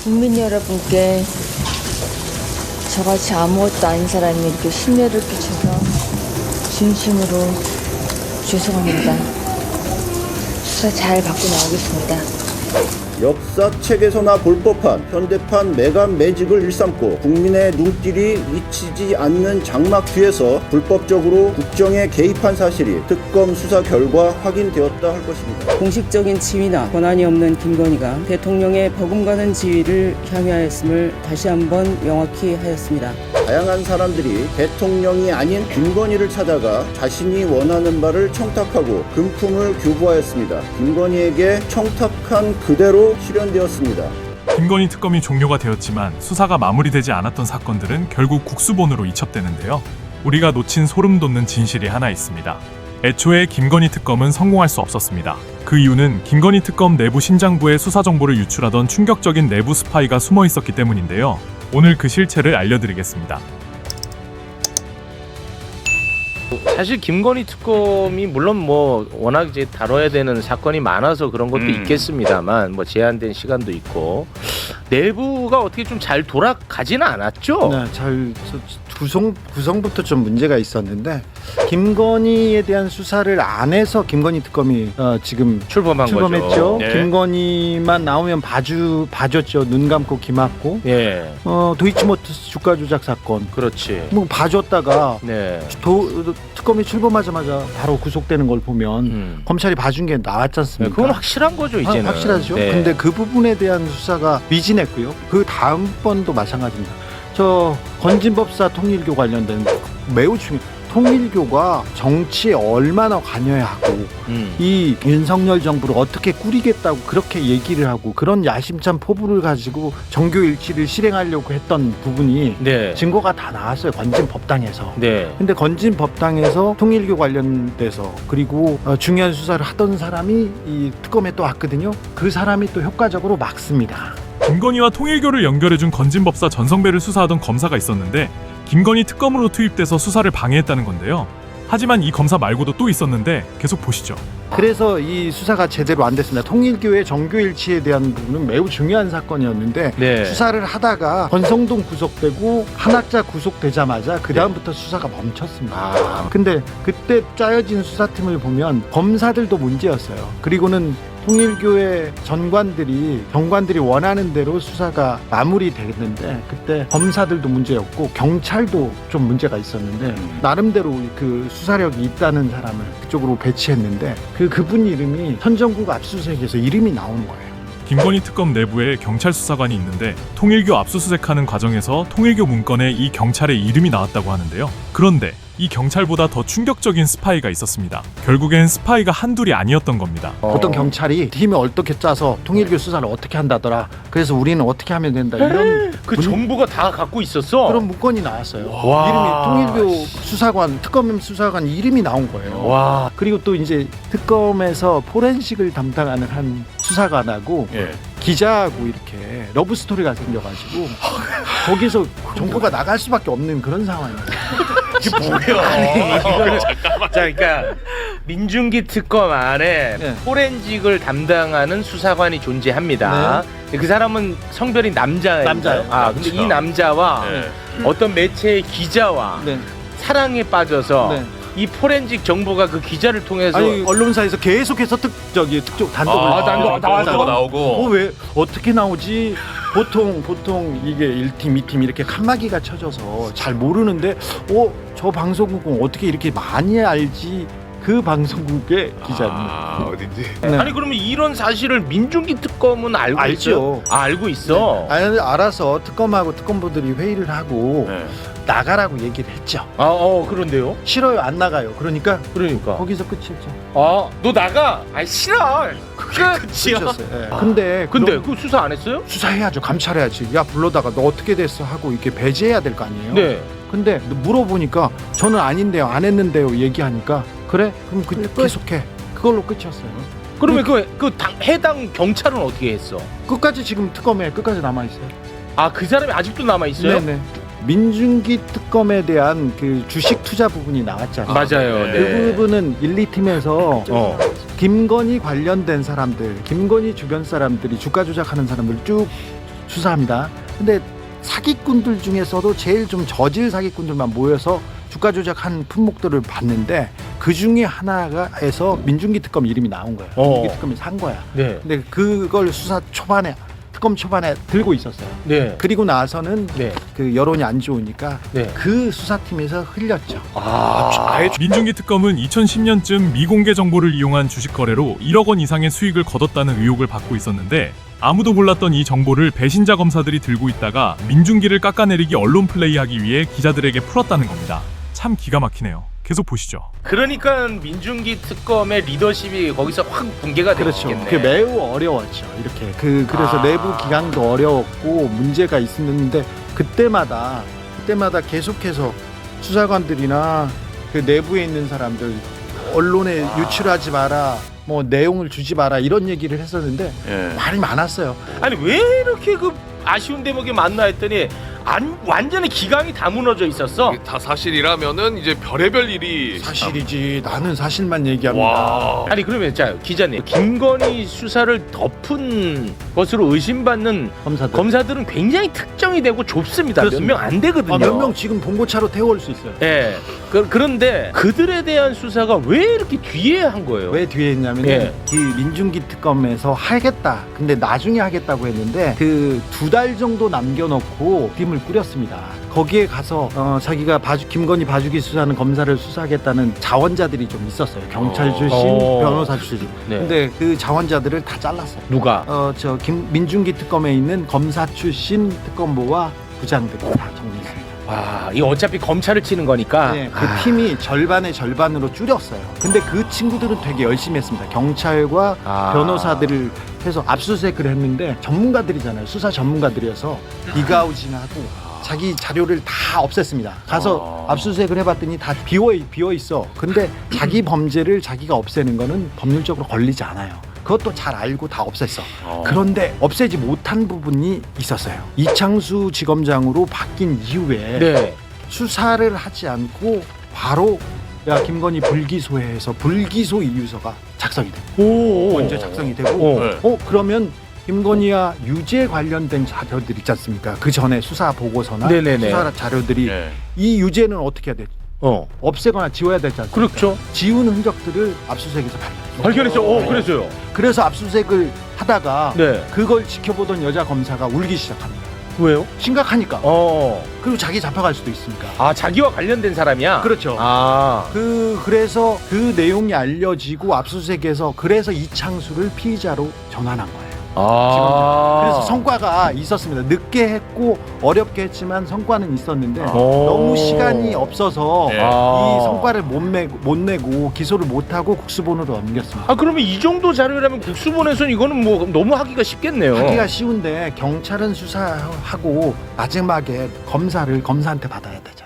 국민 여러분께 저같이 아무것도 아닌 사람이 이렇게 심려를 끼쳐서 진심으로 죄송합니다. 수사 잘 받고 나오겠습니다. 역사책에서나 볼 법한 현대판 매감 매직을 일삼고 국민의 눈길이 미치지 않는 장막 뒤에서 불법적으로 국정에 개입한 사실이 특검 수사 결과 확인되었다 할 것입니다. 공식적인 지위나 권한이 없는 김건희가 대통령의 버금가는 지위를 향유하였음을 다시 한번 명확히 하였습니다. 다양한 사람들이 대통령이 아닌 김건희를 찾아가 자신이 원하는 바를 청탁하고 금품을 교부하였습니다. 김건희에게 청탁한 그대로 실현되었습니다. 김건희 특검이 종료가 되었지만 수사가 마무리되지 않았던 사건들은 결국 국수본으로 이첩되는데요. 우리가 놓친 소름 돋는 진실이 하나 있습니다. 애초에 김건희 특검은 성공할 수 없었습니다. 그 이유는 김건희 특검 내부 신장부에 수사 정보를 유출하던 충격적인 내부 스파이가 숨어 있었기 때문인데요. 오늘 그 실체를 알려드리겠습니다. 사실 김건희 특검이 물론 뭐 워낙 이제 다뤄야 되는 사건이 많아서 그런 것도 있겠습니다만 뭐 제한된 시간도 있고 내부가 어떻게 좀 잘 돌아가지는 않았죠? 네, 잘 구성부터 좀 문제가 있었는데 김건희에 대한 수사를 안 해서 김건희 특검이 지금 출범했죠. 거죠. 네. 김건희만 나오면 봐줬죠. 눈 감고 귀 막고. 예. 도이치모터스 주가 조작 사건. 그렇지. 뭐 봐줬다가 네. 특검이 출범하자마자 바로 구속되는 걸 보면 검찰이 봐준 게 나왔지 않습니까? 그건 확실한 거죠 이제는. 확실하죠. 네. 근데 그 부분에 대한 수사가 미진했고요. 그 다음번도 마찬가지입니다. 저 건진법사 통일교 관련된 매우 중요한 통일교가 정치에 얼마나 관여하고 이 윤석열 정부를 어떻게 꾸리겠다고 그렇게 얘기를 하고 그런 야심찬 포부를 가지고 정교일치를 실행하려고 했던 부분이 네. 증거가 다 나왔어요. 건진법당에서. 네. 근데 건진법당에서 통일교 관련돼서 그리고 중요한 수사를 하던 사람이 이 특검에 또 왔거든요. 그 사람이 또 효과적으로 막습니다. 김건희와 통일교를 연결해준 건진법사 전성배를 수사하던 검사가 있었는데 김건희 특검으로 투입돼서 수사를 방해했다는 건데요. 하지만 이 검사 말고도 또 있었는데 계속 보시죠. 그래서 이 수사가 제대로 안 됐습니다. 통일교의 정교일치에 대한 부분은 매우 중요한 사건이었는데 네. 수사를 하다가 권성동 구속되고 한학자 구속되자마자 그 다음부터 수사가 멈췄습니다. 근데 그때 짜여진 수사팀을 보면 검사들도 문제였어요. 그리고는 통일교의 정관들이 원하는 대로 수사가 마무리됐는데 그때 검사들도 문제였고 경찰도 좀 문제가 있었는데 나름대로 그 수사력이 있다는 사람을 그쪽으로 배치했는데 그분 이름이 선정국 압수수색에서 이름이 나오는 거예요. 김건희 특검 내부에 경찰 수사관이 있는데 통일교 압수수색하는 과정에서 통일교 문건에 이 경찰의 이름이 나왔다고 하는데요. 그런데 이 경찰보다 더 충격적인 스파이가 있었습니다. 결국엔 스파이가 한둘이 아니었던 겁니다. 보통 경찰이 팀을 어떻게 짜서 통일교 수사를 어떻게 한다더라. 그래서 우리는 어떻게 하면 된다. 이런 그 정부가 다 갖고 있었어. 그런 문건이 나왔어요. 와. 이름이 통일교 수사관, 특검 수사관 이름이 나온 거예요. 와. 그리고 또 이제 특검에서 포렌식을 담당하는 한 수사관하고 예. 기자하고 이렇게 러브 스토리가 생겨가지고 거기서 정보가 나갈 수밖에 없는 그런 상황이에요. 이게 뭐예요? 이거를 자, 그러니까 민중기 특검 안에 네. 포렌식을 담당하는 수사관이 존재합니다. 그 사람은 성별이 남자예요. 남자요. 근데 이 남자와 어떤 매체의 기자와 네. 사랑에 빠져서 네. 이 포렌식 정보가 그 기자를 통해서 아니 언론사에서 계속해서 특쪽 단독을 단독 나오고. 왜 어떻게 나오지? 보통 이게 1팀, 2팀 이렇게 칸막이가 쳐져서 잘 모르는데 저 방송국은 어떻게 이렇게 많이 알지? 그 방송국의 기자입니다. 어딘지. 네. 아니 그러면 이런 사실을 민중기 특검은 알고 알죠. 있어요? 알고 있어. 알아서 특검하고 특검부들이 회의를 하고 나가라고 얘기를 했죠. 그런데요? 싫어요, 안 나가요. 그러니까 그러니까. 거기서 끝이었죠. 너 나가? 싫어. 그게 끝이야. 끝이었어요. 네. 근데 그 수사 안 했어요? 수사해야죠. 감찰해야지. 야 불러다가 너 어떻게 됐어 하고 이렇게 배제해야 될 거 아니에요. 네. 근데 물어보니까 저는 아닌데요, 안 했는데요 얘기하니까 그래? 그럼 계속해. 그걸로 끝이었어요. 그러면 해당 경찰은 어떻게 했어? 끝까지 지금 특검에 끝까지 남아 있어요. 그 사람이 아직도 남아 있어요? 네네. 민중기 특검에 대한 그 주식 투자 부분이 나왔잖아요. 맞아요. 그 부분은 1, 2팀에서 김건희 관련된 사람들, 김건희 주변 사람들이 주가 조작하는 사람들 쭉 수사합니다. 근데 사기꾼들 중에서도 제일 좀 저질 사기꾼들만 모여서 주가 조작한 품목들을 봤는데 그 중에 하나가에서 민중기 특검 이름이 나온 거예요. 민중기 특검이 산 거야. 네. 근데 그걸 특검 초반에 들고 있었어요. 네. 그리고 나서는 네. 그 여론이 안 좋으니까 네. 그 수사팀에서 흘렸죠. 민중기 특검은 2010년쯤 미공개 정보를 이용한 주식 거래로 1억 원 이상의 수익을 거뒀다는 의혹을 받고 있었는데 아무도 몰랐던 이 정보를 배신자 검사들이 들고 있다가 민중기를 깎아내리기 언론 플레이하기 위해 기자들에게 풀었다는 겁니다. 참 기가 막히네요. 계속 보시죠. 그러니까 민중기 특검의 리더십이 거기서 확 붕괴가 그렇죠. 됐겠네. 그 매우 어려웠죠. 이렇게 그래서 내부 기강도 어려웠고 문제가 있었는데 그때마다 계속해서 수사관들이나 그 내부에 있는 사람들 언론에 유출하지 마라, 뭐 내용을 주지 마라 이런 얘기를 했었는데 말이 많았어요. 아니 왜 이렇게 그 아쉬운 대목이 많나 했더니 완전히 기강이 다 무너져 있었어. 이게 다 사실이라면은 이제 별의별 일이 사실이지. 나는 사실만 얘기합니다. 와. 아니 그러면 자 기자님, 김건희 수사를 덮은 것으로 의심받는 검사들은 굉장히 특정이 되고 좁습니다. 몇 그렇습니다. 명 안 되거든요. 몇 명 지금 봉고차로 태워올 수 있어요. 예. 그런데 그들에 대한 수사가 왜 이렇게 뒤에 한 거예요? 왜 뒤에 있냐면 예. 이 민중기 특검에서 하겠다. 근데 나중에 하겠다고 했는데 그 2달 정도 남겨놓고 팀을 꾸렸습니다. 거기에 가서 자기가 김건희 봐주기 수사하는 검사를 수사하겠다는 자원자들이 좀 있었어요. 경찰 출신, 변호사 출신. 네. 근데 그 자원자들을 다 잘랐어요. 누가? 민중기 특검에 있는 검사 출신 특검보와 부장들이 다 정리했습니다. 와, 이 어차피 검찰을 치는 거니까. 네, 그 팀이 절반의 절반으로 줄였어요. 근데 그 친구들은 되게 열심히 했습니다. 경찰과 변호사들을 해서 압수수색을 했는데 전문가들이잖아요. 수사 전문가들이어서 디가우징하고 자기 자료를 다 없앴습니다. 가서 압수수색을 해봤더니 다 비어 있어. 근데 자기 범죄를 자기가 없애는 거는 법률적으로 걸리지 않아요. 그것도 잘 알고 다 없앴어. 그런데 없애지 못한 부분이 있었어요. 이창수 지검장으로 바뀐 이후에 네. 수사를 하지 않고 바로 김건희 불기소해서 불기소 이유서가 작성이 돼요. 먼저 작성이 되고 그러면 김건희와 유죄 관련된 자료들 있지 않습니까? 그 전에 수사 보고서나 네네네. 수사 자료들이 이 유죄는 어떻게 해야 돼? 없애거나 지워야 되지 않습니까? 그렇죠. 지우는 흔적들을 압수수색에서 발견했죠. 그래서요. 그래서 압수수색을 하다가 네. 그걸 지켜보던 여자 검사가 울기 시작합니다. 왜요? 심각하니까. 그리고 자기 잡혀갈 수도 있으니까. 아, 자기와 관련된 사람이야? 그렇죠. 그래서 그 내용이 알려지고 압수수색에서 그래서 이창수를 피의자로 전환한 거예요. 그래서 성과가 있었습니다. 늦게 했고 어렵게 했지만 성과는 있었는데 너무 시간이 없어서 이 성과를 못 내고 기소를 못하고 국수본으로 넘겼습니다. 그러면 이 정도 자료라면 국수본에서는 이거는 뭐 너무 하기가 쉽겠네요. 하기가 쉬운데 경찰은 수사하고 마지막에 검사한테 받아야 되죠.